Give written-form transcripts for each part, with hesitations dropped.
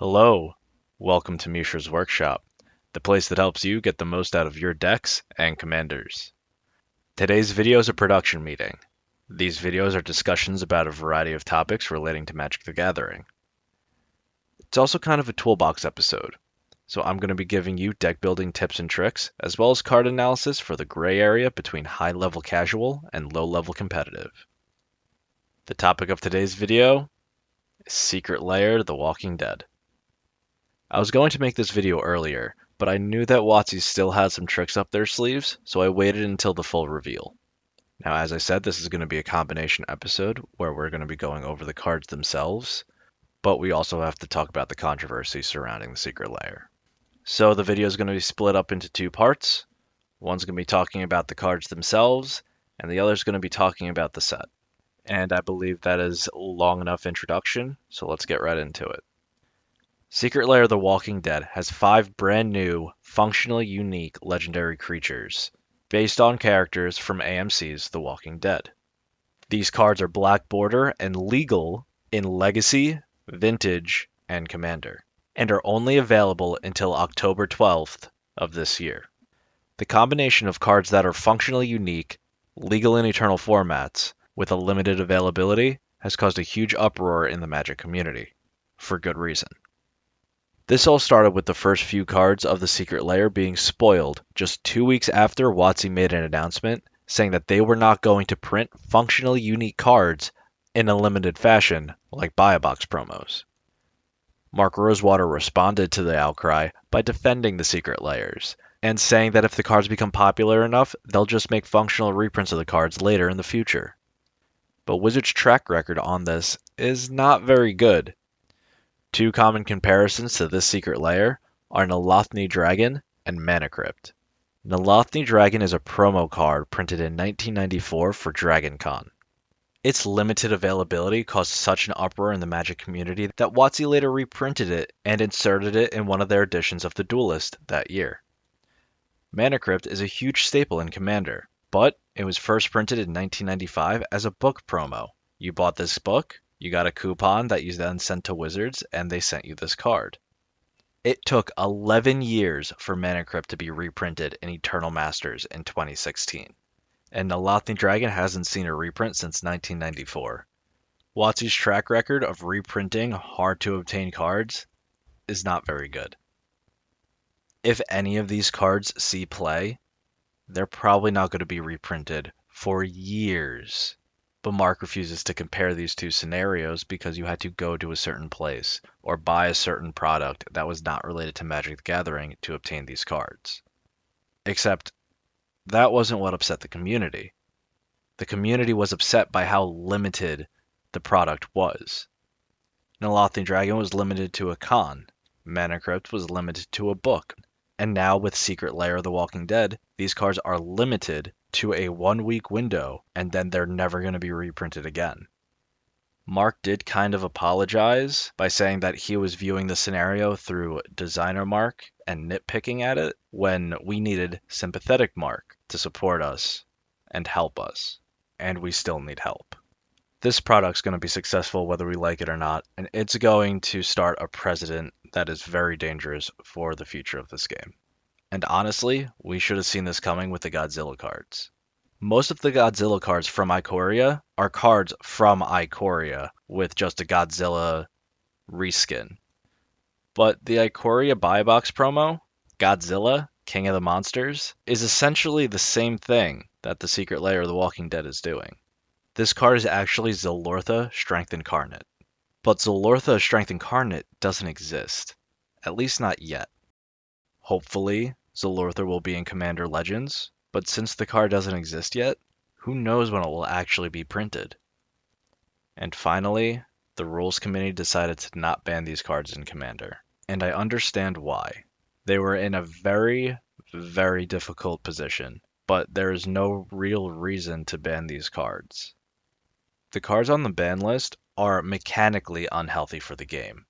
Hello, welcome to Mishra's Workshop, the place that helps you get the most out of your decks and commanders. Today's video is a production meeting. These videos are discussions about a variety of topics relating to Magic the Gathering. It's also kind of a toolbox episode, so I'm going to be giving you deck building tips and tricks, as well as card analysis for the gray area between high-level casual and low-level competitive. The topic of today's video is Secret Lair: The Walking Dead. I was going to make this video earlier, but I knew that WotC still had some tricks up their sleeves, so I waited until the full reveal. Now, as I said, this is going to be a combination episode where we're going to be going over the cards themselves, but we also have to talk about the controversy surrounding the Secret Lair. So the video is going to be split up into two parts. One's going to be talking about the cards themselves, and the other is going to be talking about the set. And I believe that is a long enough introduction, so let's get right into it. Secret Lair: The Walking Dead has 5 brand new, functionally unique legendary creatures, based on characters from AMC's The Walking Dead. These cards are black border and legal in Legacy, Vintage, and Commander, and are only available until October 12th of this year. The combination of cards that are functionally unique, legal in Eternal formats, with a limited availability, has caused a huge uproar in the Magic community, for good reason. This all started with the first few cards of the Secret Lair being spoiled just 2 weeks after WotC made an announcement saying that they were not going to print functionally unique cards in a limited fashion like buy a box promos. Mark Rosewater responded to the outcry by defending the Secret Lairs and saying that if the cards become popular enough, they'll just make functional reprints of the cards later in the future. But Wizards' track record on this is not very good. 2 common comparisons to this Secret Lair are Nolothny Dragon and Mana Crypt. Nolothny Dragon is a promo card printed in 1994 for Dragon Con. Its limited availability caused such an uproar in the Magic community that WotC later reprinted it and inserted it in one of their editions of the Duelist that year. Mana Crypt is a huge staple in Commander, but it was first printed in 1995 as a book promo. You bought this book, you got a coupon that you then sent to Wizards, and they sent you this card. It took 11 years for Mana Crypt to be reprinted in Eternal Masters in 2016, and Nolothny Dragon hasn't seen a reprint since 1994. WotC's track record of reprinting hard-to-obtain cards is not very good. If any of these cards see play, they're probably not going to be reprinted for years. But Mark refuses to compare these two scenarios because you had to go to a certain place or buy a certain product that was not related to Magic the Gathering to obtain these cards. Except, that wasn't what upset the community. The community was upset by how limited the product was. Nolothny Dragon was limited to a con, Mana Crypt was limited to a book, and now with Secret Lair: The Walking Dead, these cards are limited to a 1-week window, and then they're never going to be reprinted again. Mark did kind of apologize by saying that he was viewing the scenario through designer Mark and nitpicking at it when we needed sympathetic Mark to support us and help us, and we still need help. This product's going to be successful whether we like it or not, and it's going to start a precedent that is very dangerous for the future of this game. And honestly, we should have seen this coming with the Godzilla cards. Most of the Godzilla cards from Ikoria are cards from Ikoria with just a Godzilla reskin. But the Ikoria buy box promo, Godzilla, King of the Monsters, is essentially the same thing that the Secret Lair: The Walking Dead is doing. This card is actually Zilortha Strength Incarnate. But Zilortha Strength Incarnate doesn't exist. At least not yet. Hopefully, Zilortha will be in Commander Legends, but since the card doesn't exist yet, who knows when it will actually be printed. And finally, the Rules Committee decided to not ban these cards in Commander, and I understand why. They were in a very, very difficult position, but there is no real reason to ban these cards. The cards on the ban list are mechanically unhealthy for the game.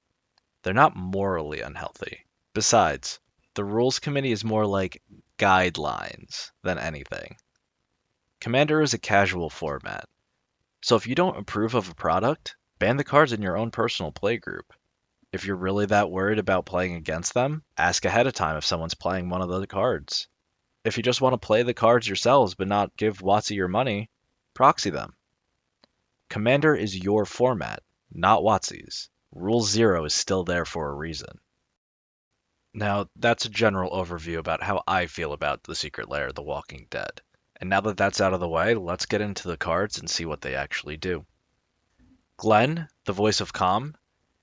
They're not morally unhealthy. Besides, the Rules Committee is more like guidelines than anything. Commander is a casual format, so if you don't approve of a product, ban the cards in your own personal playgroup. If you're really that worried about playing against them, ask ahead of time if someone's playing one of the cards. If you just want to play the cards yourselves but not give WotC your money, proxy them. Commander is your format, not WotC's. Rule 0 is still there for a reason. Now, that's a general overview about how I feel about the Secret Lair of the Walking Dead. And now that that's out of the way, let's get into the cards and see what they actually do. Glenn, the Voice of Calm,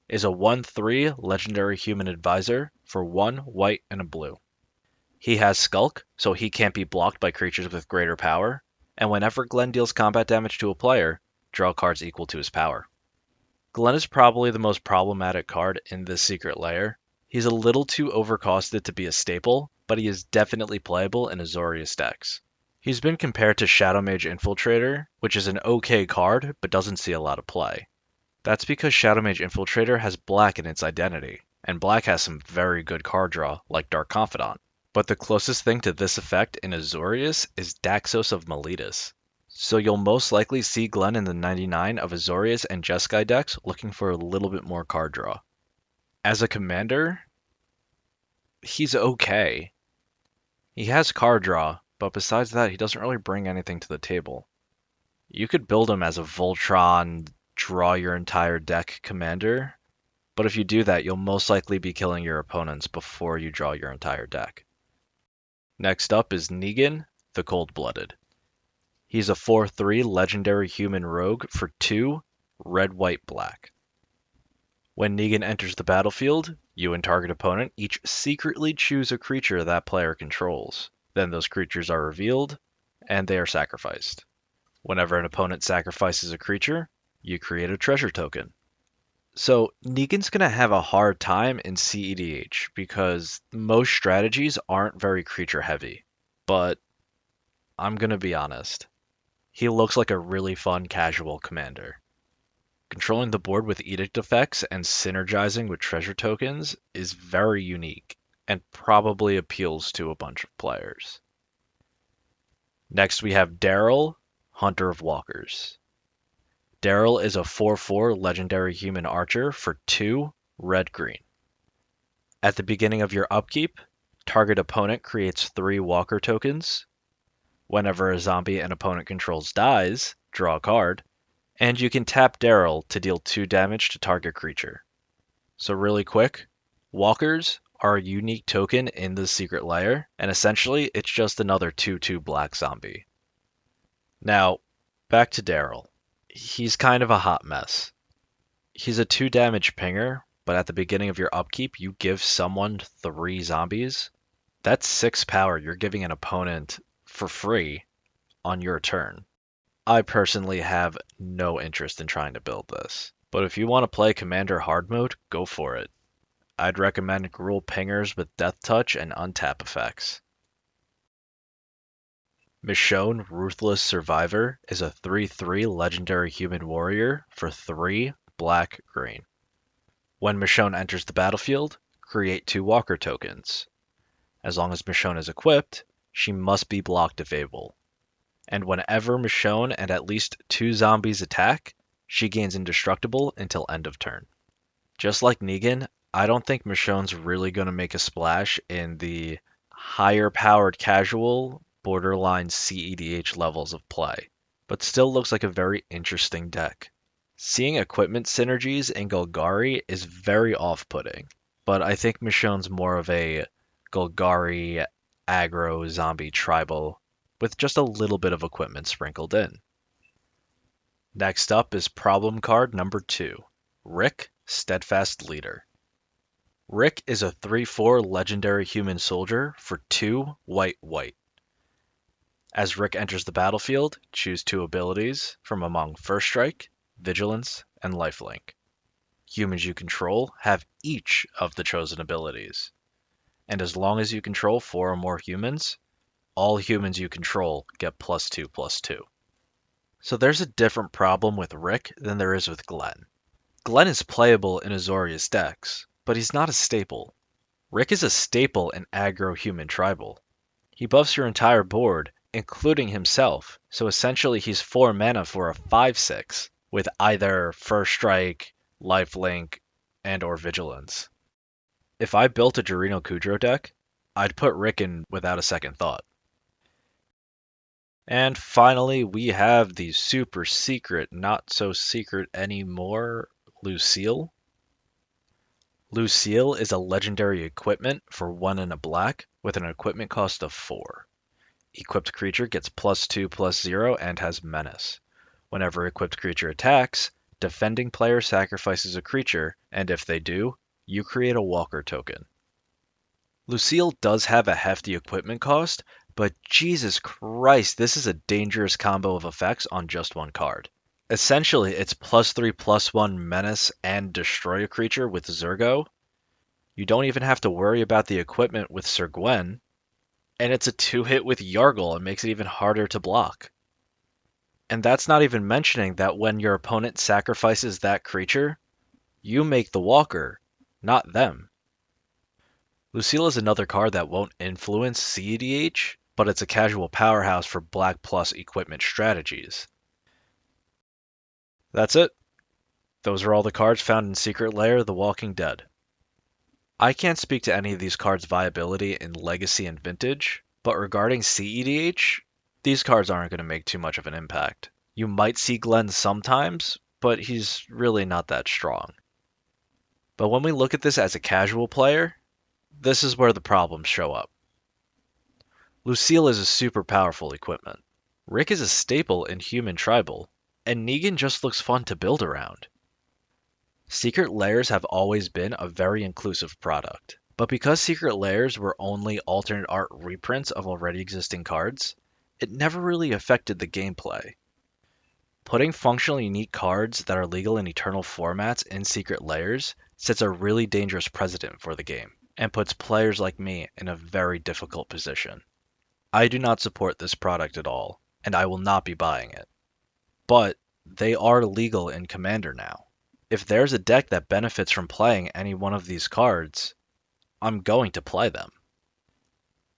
is a 1/3 legendary human advisor for 1 white and a blue. He has Skulk, so he can't be blocked by creatures with greater power, and whenever Glenn deals combat damage to a player, draw cards equal to his power. Glenn is probably the most problematic card in this Secret Lair. He's a little too overcosted to be a staple, but he is definitely playable in Azorius decks. He's been compared to Shadow Mage Infiltrator, which is an okay card, but doesn't see a lot of play. That's because Shadow Mage Infiltrator has black in its identity, and black has some very good card draw, like Dark Confidant. But the closest thing to this effect in Azorius is Daxos of Meletus. So you'll most likely see Glenn in the 99 of Azorius and Jeskai decks looking for a little bit more card draw. As a commander, he's okay. He has card draw, but besides that, he doesn't really bring anything to the table. You could build him as a Voltron, draw your entire deck commander, but if you do that, you'll most likely be killing your opponents before you draw your entire deck. Next up is Negan, the Cold-Blooded. He's a 4/3 legendary human rogue for 2 red, white, black. When Negan enters the battlefield, you and target opponent each secretly choose a creature that player controls. Then those creatures are revealed, and they are sacrificed. Whenever an opponent sacrifices a creature, you create a treasure token. So Negan's going to have a hard time in CEDH because most strategies aren't very creature heavy. But I'm going to be honest. He looks like a really fun casual commander. Controlling the board with edict effects and synergizing with treasure tokens is very unique and probably appeals to a bunch of players. Next we have Daryl, Hunter of Walkers. Daryl is a 4/4 legendary human archer for 2 red-green. At the beginning of your upkeep, target opponent creates 3 walker tokens. Whenever a zombie an opponent controls dies, draw a card, and you can tap Daryl to deal 2 damage to target creature. So really quick, walkers are a unique token in the Secret Lair, and essentially it's just another 2/2 black zombie. Now, back to Daryl. He's kind of a hot mess. He's a 2 damage pinger, but at the beginning of your upkeep, you give someone 3 zombies. That's 6 power you're giving an opponent for free on your turn. I personally have no interest in trying to build this, but if you want to play Commander hard mode, go for it. I'd recommend Gruul pingers with Death Touch and untap effects. Michonne, Ruthless Survivor, is a 3/3 legendary human warrior for 3 black-green. When Michonne enters the battlefield, create 2 walker tokens. As long as Michonne is equipped, she must be blocked if able. And whenever Michonne and at least 2 zombies attack, she gains indestructible until end of turn. Just like Negan, I don't think Michonne's really going to make a splash in the higher powered casual, borderline CEDH levels of play, but still looks like a very interesting deck. Seeing equipment synergies in Golgari is very off-putting, but I think Michonne's more of a Golgari aggro zombie tribal with just a little bit of equipment sprinkled in. Next up is problem card number 2, Rick, Steadfast Leader. Rick is a 3/4 legendary human soldier for 2 white-white. As Rick enters the battlefield, choose 2 abilities from among First Strike, Vigilance, and Lifelink. Humans you control have each of the chosen abilities. And as long as you control 4 or more humans, all humans you control get +2/+2. So there's a different problem with Rick than there is with Glenn. Glenn is playable in Azorius decks, but he's not a staple. Rick is a staple in aggro human tribal. He buffs your entire board, including himself, so essentially he's 4 mana for a 5/6, with either First Strike, Lifelink, and or vigilance. If I built a Dorino Kudro deck, I'd put Rick in without a second thought. And finally, we have the super secret, not so secret anymore, Lucille. Lucille is a legendary equipment for 1 and a black with an equipment cost of 4. Equipped creature gets +2/+0 and has menace. Whenever equipped creature attacks, defending player sacrifices a creature, and if they do, you create a walker token. Lucille does have a hefty equipment cost, but Jesus Christ, this is a dangerous combo of effects on just one card. Essentially, it's +3/+1 menace and destroy a creature with Zurgo. You don't even have to worry about the equipment with Sir Gwen, and it's a 2-hit with Yargle and makes it even harder to block. And that's not even mentioning that when your opponent sacrifices that creature, you make the walker, not them. Lucille is another card that won't influence CEDH, but it's a casual powerhouse for Black Plus equipment strategies. That's it. Those are all the cards found in Secret Lair, The Walking Dead. I can't speak to any of these cards' viability in Legacy and Vintage, but regarding CEDH, these cards aren't going to make too much of an impact. You might see Glenn sometimes, but he's really not that strong. But when we look at this as a casual player, this is where the problems show up. Lucille is a super powerful equipment. Rick is a staple in Human Tribal, and Negan just looks fun to build around. Secret Lairs have always been a very inclusive product, but because Secret Lairs were only alternate art reprints of already existing cards, it never really affected the gameplay. Putting functionally unique cards that are legal in Eternal formats in Secret Lairs sets a really dangerous precedent for the game, and puts players like me in a very difficult position. I do not support this product at all, and I will not be buying it. But they are legal in Commander now. If there's a deck that benefits from playing any one of these cards, I'm going to play them.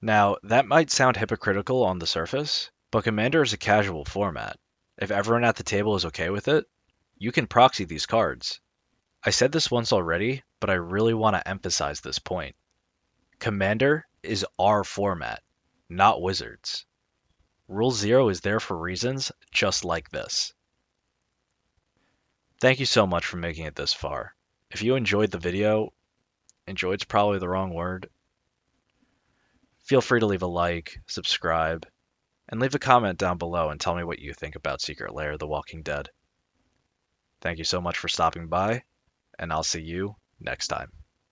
Now, that might sound hypocritical on the surface, but Commander is a casual format. If everyone at the table is okay with it, you can proxy these cards. I said this once already, but I really want to emphasize this point. Commander is our format, not Wizards. Rule 0 is there for reasons just like this. Thank you so much for making it this far. If you enjoyed the video, enjoyed's probably the wrong word, feel free to leave a like, subscribe, and leave a comment down below and tell me what you think about Secret Lair, The Walking Dead. Thank you so much for stopping by, and I'll see you next time.